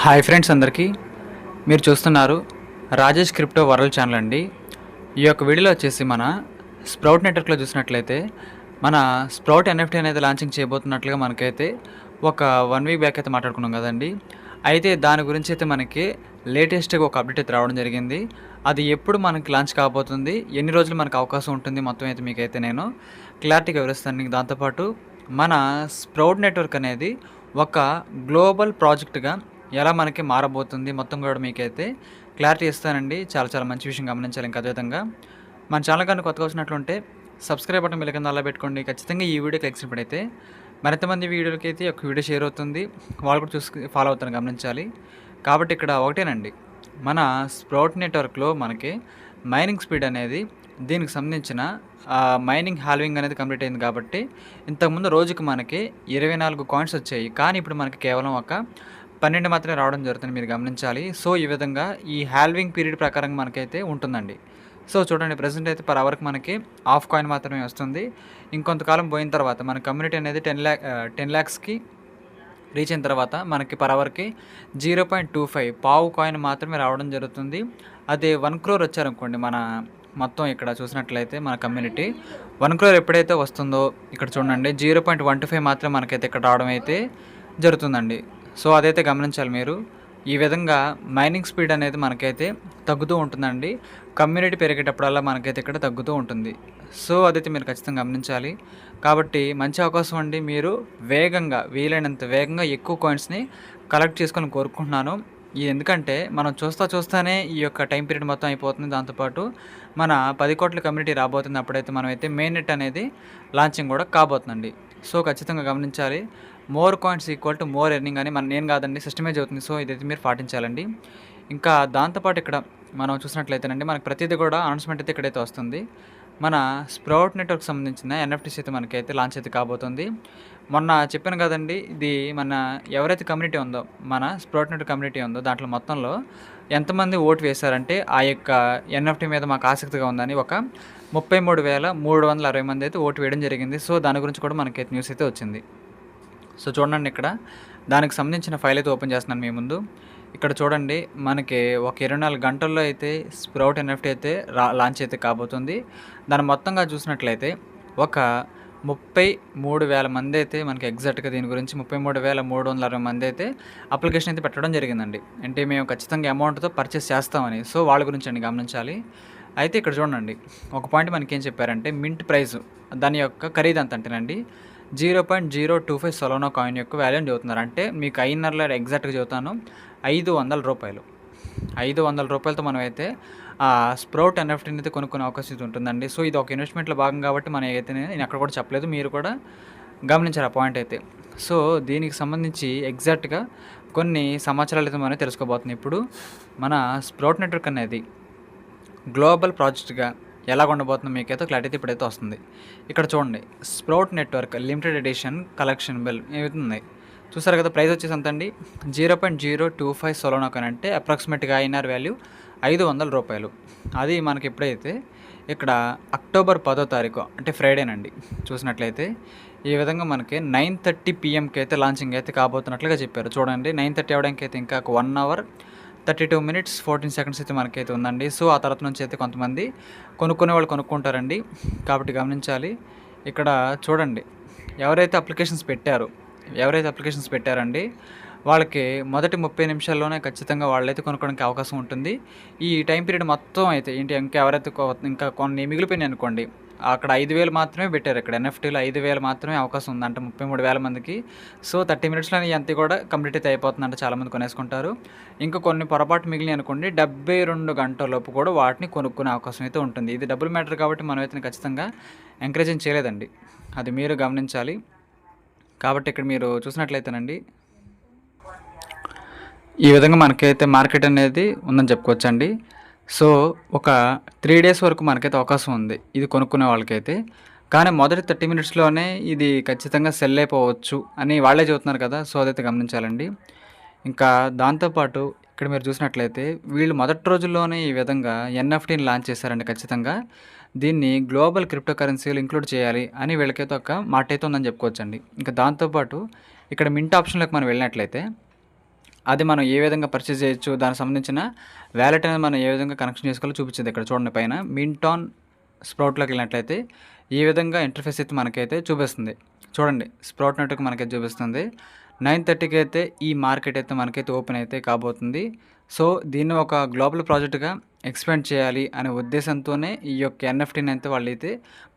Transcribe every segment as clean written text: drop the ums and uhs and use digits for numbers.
Hi friends, అందరికీ మీరు చూస్తున్నారు రాజేష్ క్రిప్టో వరల్డ్ ఛానల్ అండి. ఈ యొక్క వీడియోలో వచ్చేసి మన స్ప్రౌట్ నెట్వర్క్లో చూసినట్లయితే మన స్ప్రౌట్ ఎన్ఎఫ్టీ అనేది లాంచింగ్ చేయబోతున్నట్లుగా మనకైతే ఒక 1 వీక్ బ్యాక్ అయితే మాట్లాడుకున్నాం కదండి. అయితే దాని గురించి అయితే మనకి లేటెస్ట్గా ఒక అప్డేట్ అయితే రావడం జరిగింది. అది ఎప్పుడు మనకి లాంచ్ కాబోతుంది, ఎన్ని రోజులు మనకు అవకాశం ఉంటుంది, మొత్తం అయితే మీకైతే నేను క్లారిటీగా వివరిస్తాను. దాంతోపాటు మన స్ప్రౌట్ నెట్వర్క్ అనేది ఒక గ్లోబల్ ప్రాజెక్ట్గా ఎలా మనకి మారబోతుంది మొత్తం కూడా మీకైతే క్లారిటీ ఇస్తానండి. చాలా చాలా మంచి విషయం గమనించాలి. ఇంకా అదేవిధంగా మన ఛానల్ కానీ కొత్తగా వచ్చినట్లుంటే సబ్స్క్రైబ్ బటన్ బెల్ కింద అలా పెట్టుకోండి. ఖచ్చితంగా ఈ వీడియోకి లైక్ చేసినప్పుడైతే మరింతమంది వీడియోలకి అయితే ఒక వీడియో షేర్ అవుతుంది, వాళ్ళు కూడా చూసి ఫాలో అవుతారు, గమనించాలి. కాబట్టి ఇక్కడ ఒకటేనండి, మన స్ప్రౌట్ నెట్వర్క్లో మనకి మైనింగ్ స్పీడ్ అనేది దీనికి సంబంధించిన మైనింగ్ హాల్వింగ్ అనేది కంప్లీట్ అయింది. కాబట్టి ఇంతకుముందు రోజుకి మనకి 24 కాయిన్స్ వచ్చాయి, కానీ ఇప్పుడు మనకి కేవలం ఒక 12 మాత్రమే రావడం జరుగుతుంది, మీరు గమనించాలి. సో ఈ విధంగా ఈ హాల్వింగ్ పీరియడ్ ప్రకారం మనకైతే ఉంటుందండి. సో చూడండి, ప్రజెంట్ అయితే పర్ అవర్కి మనకి హాఫ్ కాయిన్ మాత్రమే వస్తుంది. ఇంకొంతకాలం పోయిన తర్వాత మన కమ్యూనిటీ అనేది 10 lakhsకి రీచ్ అయిన తర్వాత మనకి పర్ అవర్కి 0.25 పావు కాయిన్ మాత్రమే రావడం జరుగుతుంది. అదే 1 crore వచ్చారనుకోండి, మన మొత్తం ఇక్కడ చూసినట్లయితే మన కమ్యూనిటీ 1 crore ఎప్పుడైతే వస్తుందో ఇక్కడ చూడండి 0.125 మాత్రమే మనకైతే ఇక్కడ రావడం అయితే జరుగుతుందండి. సో అదైతే గమనించాలి మీరు. ఈ విధంగా మైనింగ్ స్పీడ్ అనేది మనకైతే తగ్గుతూ ఉంటుందండి. కమ్యూనిటీ పెరిగేటప్పుడల్లా మనకైతే ఇక్కడ తగ్గుతూ ఉంటుంది. సో అదైతే మీరు ఖచ్చితంగా గమనించాలి. కాబట్టి మంచి అవకాశం అండి. మీరు వేగంగా, వీలైనంత వేగంగా ఎక్కువ కాయిన్స్ని కలెక్ట్ చేసుకొని కోరుకుంటున్నాను. ఎందుకంటే మనం చూస్తానే ఈ యొక్క టైం పీరియడ్ మొత్తం అయిపోతుంది. దాంతోపాటు మన 10 కోట్ల కమ్యూనిటీ రాబోతుంది. అప్పుడైతే మనమైతే మెయిన్ నెట్ అనేది లాంచింగ్ కూడా కాబోతుందండి. సో ఖచ్చితంగా గమనించాలి. More coins equal to more earning అని నేను కాదండి, సిస్టమే చెబుతుంది. సో ఇదైతే మీరు పాటించాలండి. ఇంకా దాంతోపాటు ఇక్కడ మనం చూసినట్లయితేనండి, మనకు ప్రతిదీ కూడా అనౌన్స్మెంట్ అయితే ఇక్కడైతే వస్తుంది. మన స్ప్రౌట్ నెట్వర్క్ సంబంధించిన ఎన్ఎఫ్టీస్ అయితే మనకైతే లాంచ్ అయితే కాబోతుంది. మొన్న చెప్పాను కదండి, ఇది మన ఎవరైతే కమ్యూనిటీ ఉందో, మన స్ప్రౌట్ నెట్వర్క్ కమ్యూనిటీ ఉందో, దాంట్లో మొత్తంలో ఎంతమంది ఓటు వేశారంటే ఆ యొక్క ఎన్ఎఫ్టీ మీద మాకు ఆసక్తిగా ఉందని ఒక 33,360 మంది అయితే ఓటు వేయడం జరిగింది. సో దాని గురించి కూడా మనకైతే న్యూస్ అయితే వచ్చింది. సో చూడండి, ఇక్కడ దానికి సంబంధించిన ఫైల్ అయితే ఓపెన్ చేస్తున్నాను మీ ముందు. ఇక్కడ చూడండి, మనకి ఒక 24 గంటల్లో అయితే స్ప్రౌట్ ఎన్ఎఫ్టీ అయితే లాంచ్ అయితే కాబోతుంది. దాన్ని మొత్తంగా చూసినట్లయితే ఒక 33,000 మంది అయితే మనకి ఎగ్జాక్ట్గా దీని గురించి 33,360 మంది అయితే అప్లికేషన్ అయితే పెట్టడం జరిగిందండి. అంటే మేము ఖచ్చితంగా అమౌంట్తో పర్చేస్ చేస్తామని. సో వాళ్ళ గురించి అండి గమనించాలి. అయితే ఇక్కడ చూడండి, ఒక పాయింట్ మనకి ఏం చెప్పారంటే మింట్ ప్రైస్, దాని యొక్క ఖరీదు అంత అంటేనండి 0.025 సొలోనా కాయిన్ యొక్క వాల్యూని చెబుతున్నారు. అంటే మీకు ఐనర్లో ఎగ్జాక్ట్గా చెబుతాను, 500 రూపాయలు. 500 రూపాయలతో మనమైతే స్ప్రౌట్ ఎన్ఎఫ్టీని అయితే కొనుక్కునే అవకాశం అయితే ఉంటుందండి. సో ఇది ఒక ఇన్వెస్ట్మెంట్లో భాగం కాబట్టి మనం అయితే నేను అక్కడ కూడా చెప్పలేదు, మీరు కూడా గమనించారు ఆ పాయింట్ అయితే. సో దీనికి సంబంధించి ఎగ్జాక్ట్గా కొన్ని సమాచారాలు అయితే మనం తెలుసుకోబోతున్నాం. ఇప్పుడు మన స్ప్రౌట్ నెట్వర్క్ అనేది గ్లోబల్ ప్రాజెక్ట్గా ఎలా ఉండబోతుందో మీకైతే క్లారిటీ ఇప్పుడైతే వస్తుంది. ఇక్కడ చూడండి, Sprout Network limited edition collection bill ఏమవుతుంది చూసారు కదా. ప్రైస్ వచ్చేసి ఎంత అండి, 0.025 సొలోనా కాయిన్, అంటే అప్రాక్సిమేట్గా ఐఎన్ఆర్ వాల్యూ 500 రూపాయలు. అది మనకి ఎప్పుడైతే ఇక్కడ అక్టోబర్ 10వ తారీఖు అంటే ఫ్రైడేనండి చూసినట్లయితే ఈ విధంగా మనకి 9:30 PM అయితే లాంచింగ్ అయితే కాబోతున్నట్లుగా చెప్పారు. చూడండి, 9:30 అవడానికి అయితే ఇంకా 1 hour 32 minutes 14 seconds అయితే మనకైతే ఉందండి. సో ఆ తర్వాత నుంచి అయితే కొంతమంది కొనుక్కునే వాళ్ళు కొనుక్కుంటారండి. కాబట్టి గమనించాలి. ఇక్కడ చూడండి, ఎవరైతే అప్లికేషన్స్ పెట్టారండి వాళ్ళకి మొదటి 30 నిమిషాల్లోనే ఖచ్చితంగా వాళ్ళైతే కొనుక్కోవడానికి అవకాశం ఉంటుంది. ఈ టైం పీరియడ్ మొత్తం అయితే ఏంటి, ఇంకా ఎవరైతే ఇంకా కొన్ని మిగిలిపోయినాయి అనుకోండి, అక్కడ 5,000 మాత్రమే పెట్టారు. ఇక్కడ ఎన్ఎఫ్టీలో 5,000 మాత్రమే అవకాశం ఉందంట 33,000 మందికి. సో 30 minutesలో అంతే కూడా కంప్లీట్ అయితే అయిపోతుందంట, చాలామంది కొనేసుకుంటారు. ఇంకా కొన్ని పొరపాటు మిగిలిన అనుకోండి 72 గంటలలోపు కూడా వాటిని కొనుక్కునే అవకాశం అయితే ఉంటుంది. ఇది డబుల్ మ్యాటర్ కాబట్టి మనం అయితే ఖచ్చితంగా ఎంకరేజింగ్ చేయలేదండి, అది మీరు గమనించాలి. కాబట్టి ఇక్కడ మీరు చూసినట్లయితేనండి, ఈ విధంగా మనకైతే మార్కెట్ అనేది ఉందని చెప్పుకోవచ్చండి. సో ఒక 3 days వరకు మనకైతే అవకాశం ఉంది ఇది కొనుక్కునే వాళ్ళకైతే. కానీ మొదటి 30 minutesలోనే ఇది ఖచ్చితంగా సెల్ అయిపోవచ్చు అని వాళ్ళే చెబుతున్నారు కదా. సో అదైతే గమనించాలండి. ఇంకా దాంతోపాటు ఇక్కడ మీరు చూసినట్లయితే వీళ్ళు మొదటి రోజుల్లోనే ఈ విధంగా ఎన్ఎఫ్టీని లాంచ్ చేశారండి. ఖచ్చితంగా దీన్ని గ్లోబల్ క్రిప్టో కరెన్సీలు ఇంక్లూడ్ చేయాలి అని వీళ్ళకైతే ఒక మాట అయితే ఉందని చెప్పుకోవచ్చండి. ఇంకా దాంతోపాటు ఇక్కడ మింట్ ఆప్షన్లోకి మనం వెళ్ళినట్లయితే అది మనం ఏ విధంగా పర్చేజ్ చేయొచ్చు, దానికి సంబంధించిన వాలెట్ అనేది మనం ఏ విధంగా కనెక్షన్ చేసుకోవాలో చూపించింది. ఇక్కడ చూడండి పైన మింటాన్ స్ప్రౌట్లోకి వెళ్ళినట్లయితే ఈ విధంగా ఇంటర్ఫేస్ అయితే మనకైతే చూపిస్తుంది. చూడండి స్ప్రౌట్ నెట్వర్క్ మనకైతే చూపిస్తుంది. 9:30కి అయితే ఈ మార్కెట్ అయితే మనకైతే ఓపెన్ అయితే కాబోతుంది. సో దీన్ని ఒక గ్లోబల్ ప్రాజెక్ట్గా ఎక్స్పాండ్ చేయాలి అనే ఉద్దేశంతోనే ఈ యొక్క ఎన్ఎఫ్టీని అయితే వాళ్ళైతే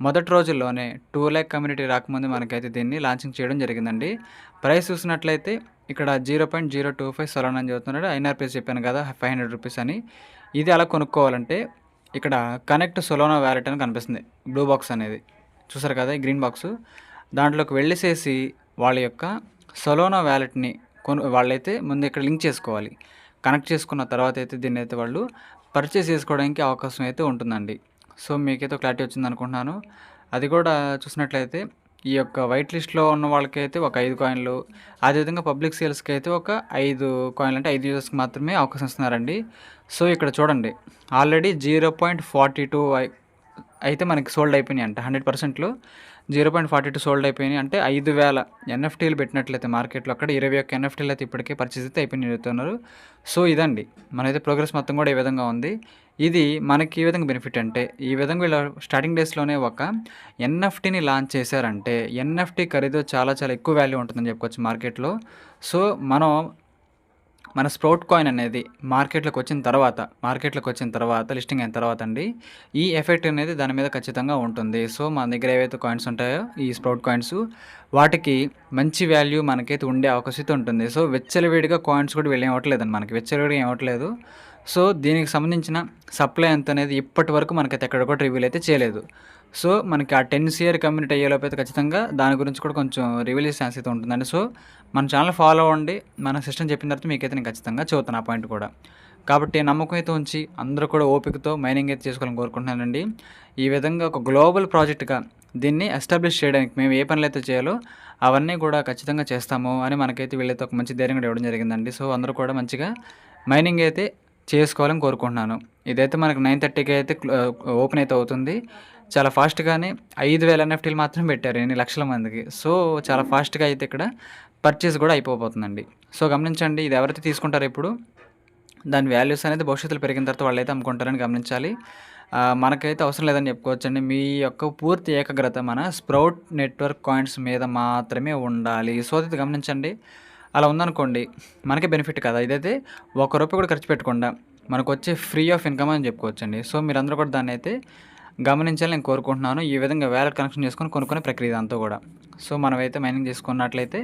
మొదటి రోజుల్లోనే 2 lakh కమ్యూనిటీ రాకముందు మనకైతే దీన్ని లాంచింగ్ చేయడం జరిగిందండి. ప్రైస్ చూసినట్లయితే ఇక్కడ 0.025 సొలానా అని చెబుతున్నాడు. ఐఎన్ఆర్‌పీఎస్ చెప్పాను కదా, ₹500 అని. ఇది అలా కొనుక్కోవాలంటే ఇక్కడ కనెక్ట్ సొలానా వాలెట్ అని కనిపిస్తుంది. బ్లూ బాక్స్ అనేది చూసారు కదా, ఈ గ్రీన్ బాక్సు. దాంట్లోకి వెళ్ళేసేసి వాళ్ళ యొక్క సొలానా వాలెట్ని వాళ్ళైతే ముందు ఇక్కడ లింక్ చేసుకోవాలి. కనెక్ట్ చేసుకున్న తర్వాత అయితే దీన్ని అయితే వాళ్ళు పర్చేస్ చేసుకోవడానికి అవకాశం అయితే ఉంటుందండి. సో మీకైతే క్లారిటీ వచ్చింది అనుకుంటున్నాను. అది కూడా చూసినట్లయితే ఈ యొక్క వైట్ లిస్ట్‌లో ఉన్న వాళ్ళకైతే ఒక 5 కాయిన్‌లు, అదేవిధంగా పబ్లిక్ సేల్స్‌కి అయితే ఒక 5 కాయిన్‌లు, అంటే 5 యూజర్స్‌కి మాత్రమే అవకాశం ఇస్తున్నారండి. సో ఇక్కడ చూడండి ఆల్రెడీ 0.42 అయితే మనకి సోల్డ్ అయిపోయినాయంట. 100%లో 0.42 సోల్డ్ అయిపోయినాయి. అంటే 5,000 ఎన్ఎఫ్టీలు పెట్టినట్లయితే మార్కెట్లో అక్కడ 21 ఎన్ఎఫ్టీలు అయితే ఇప్పటికే పర్చేస్ అయితే అయిపోయినాయి చెప్తున్నారు. సో ఇదండి మనైతే ప్రోగ్రెస్ మొత్తం కూడా ఈ విధంగా ఉంది. ఇది మనకి ఏ విధంగా బెనిఫిట్ అంటే, ఈ విధంగా వీళ్ళు స్టార్టింగ్ డేస్‌లోనే ఒక ఎన్ఎఫ్టీని లాంచ్ చేశారంటే, ఎన్ఎఫ్టీ ఖరీదు చాలా చాలా ఎక్కువ వాల్యూ ఉంటుందని చెప్పుకోవచ్చు మార్కెట్లో. సో మన స్ప్రౌట్ కాయిన్ అనేది మార్కెట్లోకి వచ్చిన తర్వాత లిస్టింగ్ అయిన తర్వాత అండి, ఈ ఎఫెక్ట్ అనేది దాని మీద ఖచ్చితంగా ఉంటుంది. సో మన దగ్గర ఏవైతే కాయిన్స్ ఉంటాయో ఈ స్ప్రౌట్ కాయిన్స్, వాటికి మంచి వాల్యూ మనకైతే ఉండే అవకాశం అయితే ఉంటుంది. సో విచ్చలవిడిగా కాయిన్స్ కూడా వీళ్ళు ఇవ్వట్లేదండి, మనకి విచ్చలవిడిగా ఇవ్వట్లేదు. సో దీనికి సంబంధించిన సప్లై ఎంత అనేది ఇప్పటి వరకు మనకైతే ఎక్కడ కూడా రివీల్ అయితే చేయలేదు. సో మనకి ఆ 10 CR కమ్యూనిటీ అయ్యేలోపు అయితే ఖచ్చితంగా దాని గురించి కూడా కొంచెం రివీల్ చేసే ఛాన్స్ అయితే ఉంటుందండి. సో మన ఛానల్ ఫాలో అవ్వండి. మన సిస్టమ్ చెప్పిన తర్వాత మీకైతే నేను ఖచ్చితంగా చెబుతాను ఆ పాయింట్ కూడా. కాబట్టి నమ్మకం అయితే ఉంచి అందరూ కూడా ఓపికతో మైనింగ్ అయితే చేసుకోవాలని కోరుకుంటున్నానండి. ఈ విధంగా ఒక గ్లోబల్ ప్రాజెక్ట్గా దీన్ని ఎస్టాబ్లిష్ చేయడానికి మేము ఏ పనులు అయితే చేయాలో అవన్నీ కూడా ఖచ్చితంగా చేస్తాము అని మనకైతే వీళ్ళైతే ఒక మంచి ధైర్యం కూడా ఇవ్వడం జరిగిందండి. సో అందరూ కూడా మంచిగా మైనింగ్ అయితే చేసుకోవాలని కోరుకుంటున్నాను. ఇదైతే మనకు 9:30కి అయితే ఓపెన్ అయితే అవుతుంది. చాలా ఫాస్ట్‌గానే 5,000 ఎన్ఎఫ్టీలు మాత్రం పెట్టారు ఎన్ని లక్షల మందికి. సో చాలా ఫాస్ట్‌గా అయితే ఇక్కడ పర్చేస్ కూడా అయిపోతుందండి. సో గమనించండి, ఇది ఎవరైతే తీసుకుంటారో ఇప్పుడు దాని వాల్యూస్ అనేది భవిష్యత్తులో పెరిగిన తర్వాత వాళ్ళైతే అమ్ముకుంటారని గమనించాలి. మనకైతే అవసరం లేదని చెప్పుకోవచ్చండి. మీ యొక్క పూర్తి ఏకాగ్రత మన స్ప్రౌట్ నెట్వర్క్ కాయిన్స్ మీద మాత్రమే ఉండాలి. సో అది గమనించండి. అలా ఉందనుకోండి మనకే బెనిఫిట్ కదా. ఇదైతే ₹1 కూడా ఖర్చు పెట్టకుండా మనకు వచ్చే ఫ్రీ ఆఫ్ ఇన్కమ్ అని చెప్పుకోవచ్చండి. సో మీరందరూ కూడా దాన్ని అయితే గమనించాలని నేను కోరుకుంటున్నాను. ఈ విధంగా వాలెట్ కనెక్షన్ చేసుకొని కొనుక్కునే ప్రక్రియ ఇదంతా కూడా. సో మనమైతే మైనింగ్ చేసుకున్నట్లయితే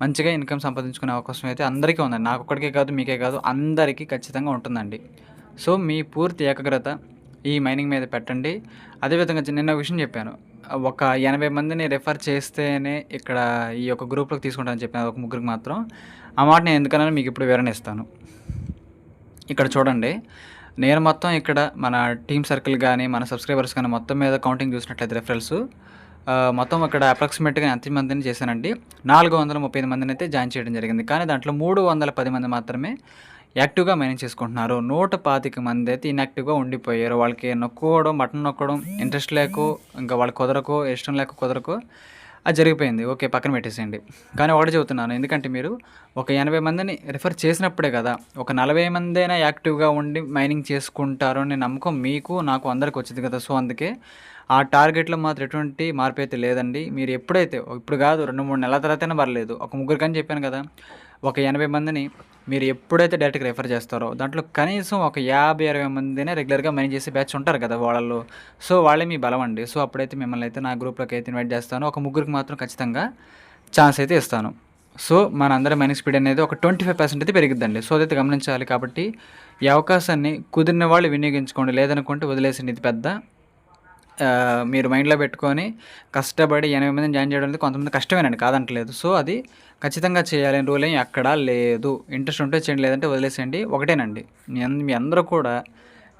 మంచిగా ఇన్కమ్ సంపాదించుకునే అవకాశం అయితే అందరికీ ఉందండి. నాకొక్కడికే కాదు, మీకే కాదు, అందరికీ ఖచ్చితంగా ఉంటుందండి. సో మీ పూర్తి ఏకాగ్రత ఈ మైనింగ్ మీద పెట్టండి. అదేవిధంగా నిన్న ఒక విషయం చెప్పాను. ఒక 80 మందిని రిఫర్ చేస్తేనే ఇక్కడ ఈ యొక్క గ్రూప్‌లోకి తీసుకుంటానని చెప్పాను ఒక ముగ్గురికి మాత్రం. ఆ మాట నేను ఎందుకన్నానో మీకు ఇప్పుడు వివరణ ఇస్తాను. ఇక్కడ చూడండి, నేను మొత్తం ఇక్కడ మన టీమ్ సర్కిల్ గానీ, మన సబ్స్క్రైబర్స్ గానీ మొత్తం మీద కౌంటింగ్ చూసినట్లయితే రిఫరల్స్ మొత్తం ఇక్కడ అప్రాక్సిమేట్‌గా ఎంత మందిని చేశానండి, 435 మందినైతే జాయిన్ చేయడం జరిగింది. కానీ దాంట్లో 310 మంది మాత్రమే యాక్టివ్‌గా మైనింగ్ చేసుకుంటున్నారు. 125 మంది అయితే ఇన్‌యాక్టివ్‌గా ఉండిపోయారు. వాళ్ళకి నొక్కుకోవడం, బటన్ నొక్కడం ఇంట్రెస్ట్ లేకో, ఇంకా వాళ్ళకి కుదరకో, ఇష్టం లేక కుదరకో అది జరిగిపోయింది. ఓకే, పక్కన పెట్టేసేయండి. కానీ ఒకటే చెబుతున్నాను, ఎందుకంటే మీరు ఒక 80 మందిని రిఫర్ చేసినప్పుడే కదా ఒక 40 మందైనా యాక్టివ్‌గా ఉండి మైనింగ్ చేసుకుంటారు అనే నమ్మకం మీకు, నాకు అందరికి వచ్చింది కదా. సో అందుకే ఆ టార్గెట్‌లో మాత్రం ఎటువంటి మార్పైతే లేదండి. మీరు ఎప్పుడైతే ఇప్పుడు కాదు 2, 3 నెలల తర్వాతైనా పర్లేదు, ఒక ముగ్గురికని చెప్పాను కదా, ఒక 80 మందిని మీరు ఎప్పుడైతే డైరెక్ట్‌గా రిఫర్ చేస్తారో దాంట్లో కనీసం ఒక 50, 60 మందినే రెగ్యులర్‌గా మైనింగ్ చేసే బ్యాచ్ ఉంటారు కదా వాళ్ళలో. సో వాళ్ళే మీ బలం అండి. సో అప్పుడైతే మిమ్మల్ని అయితే నా గ్రూప్‌లోకి అయితే ఇన్వైట్ చేస్తాను. ఒక ముగ్గురికి మాత్రం ఖచ్చితంగా ఛాన్స్ అయితే ఇస్తాను. సో మనందరి మైనింగ్ స్పీడ్ అనేది ఒక 25% అయితే పెరిగిద్దండి. సో అదైతే గమనించాలి. కాబట్టి ఈ అవకాశాన్ని కుదిరిన వాళ్ళు వినియోగించుకోండి, లేదనుకుంటే వదిలేసండి. ఇది పెద్ద మీరు మైండ్‌లో పెట్టుకొని కష్టపడి 80 మందిని జాయిన్ చేయడం అనేది కొంతమంది కష్టమేనండి, కాదంటలేదు. సో అది ఖచ్చితంగా చేయాలని రూల్ ఏం ఎక్కడా లేదు. ఇంట్రెస్ట్ ఉంటే చేయండి, లేదంటే వదిలేసేయండి. ఒకటేనండి, మీ అందరూ కూడా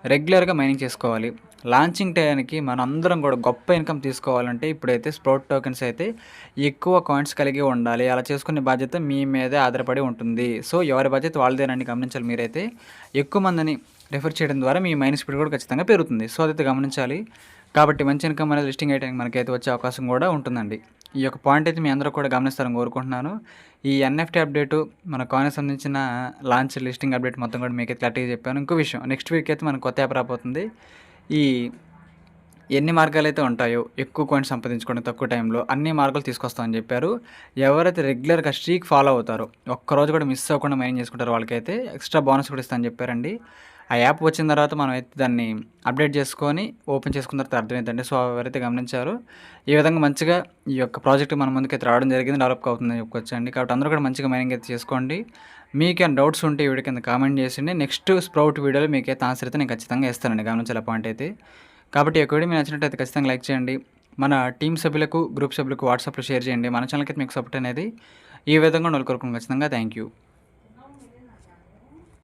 రెగ్యులర్‌గా మైనింగ్ చేసుకోవాలి. లాంచింగ్ టైంకి మనందరం కూడా గొప్ప ఇన్కమ్ తీసుకోవాలంటే ఇప్పుడైతే స్ప్రౌట్ టోకెన్స్ అయితే ఎక్కువ కాయిన్స్ కలిగి ఉండాలి. అలా చేసుకునే బాధ్యత మీ మీదే ఆధారపడి ఉంటుంది. సో ఎవరి బాధ్యత వాళ్ళదేనండి. గమనించాలి. మీరైతే ఎక్కువ మందిని రిఫర్ చేయడం ద్వారా మీ మైనింగ్ స్పీడ్ కూడా ఖచ్చితంగా పెరుగుతుంది. సో అదైతే గమనించాలి. కాబట్టి మంచి ఇన్కమ్ అనేది లిస్టింగ్ అయ్యడానికి మనకైతే వచ్చే అవకాశం కూడా ఉంటుందండి. ఈ యొక్క పాయింట్ అయితే మీ అందరూ కూడా గమనిస్తారని కోరుకుంటున్నాను. ఈ ఎన్ఎఫ్టీ అప్డేటు, మన కాయిన్‌కి సంబంధించిన లాంచ్ లిస్టింగ్ అప్డేట్ మొత్తం కూడా మీకైతే క్లారిటీగా చెప్పాను. ఇంకో విషయం, నెక్స్ట్ వీక్ అయితే మనకు కొత్త యాప్ రాబోతుంది. ఈ ఎన్ని మార్గాలైతే ఉంటాయో ఎక్కువ కాయిన్స్ సంపాదించుకోవడం తక్కువ టైంలో అన్ని మార్గాలు తీసుకొస్తామని చెప్పారు. ఎవరైతే రెగ్యులర్‌గా స్ట్రీక్ ఫాలో అవుతారో, ఒక్కరోజు కూడా మిస్ అవ్వకుండా మైండ్ చేసుకుంటారో వాళ్ళకైతే ఎక్స్ట్రా బోనస్ కూడా ఇస్తా అని చెప్పారండి. ఆ యాప్ వచ్చిన తర్వాత మనం అయితే దాన్ని అప్డేట్ చేసుకొని ఓపెన్ చేసుకున్న తర్వాత అర్థమైందండి. సో, ఎవరైతే గమనించారో ఈ విధంగా మంచిగా ఈ యొక్క ప్రాజెక్ట్ మన ముందుకైతే రావడం జరిగింది. డెవలప్ అవుతుందని చెప్పుకోవచ్చండి. కాబట్టి అందరూ కూడా మంచిగా మైనింగ్ అయితే చేసుకోండి. మీకేమైనా డౌట్స్ ఉంటే ఈ వీడియో కింద కామెంట్ చేసిండి. నెక్స్ట్ స్ప్రౌట్ వీడియోలో మీకైతే ఆన్సర్ అయితే నేను ఖచ్చితంగా ఇస్తానండి. గమనించాలి ఆ పాయింట్ అయితే. కాబట్టి ఈ యొక్క వీడియో మీకు నచ్చినట్టయితే ఖచ్చితంగా లైక్ చేయండి. మన టీమ్ సభ్యులకు, గ్రూప్ సభ్యులకు వాట్సాప్‌లో షేర్ చేయండి. మన ఛానల్‌కి మీకు సపోర్ట్ అనేది ఈ విధంగా ఉండాలని కోరుకుంటున్నాను. ఖచ్చితంగా థ్యాంక్ యూ.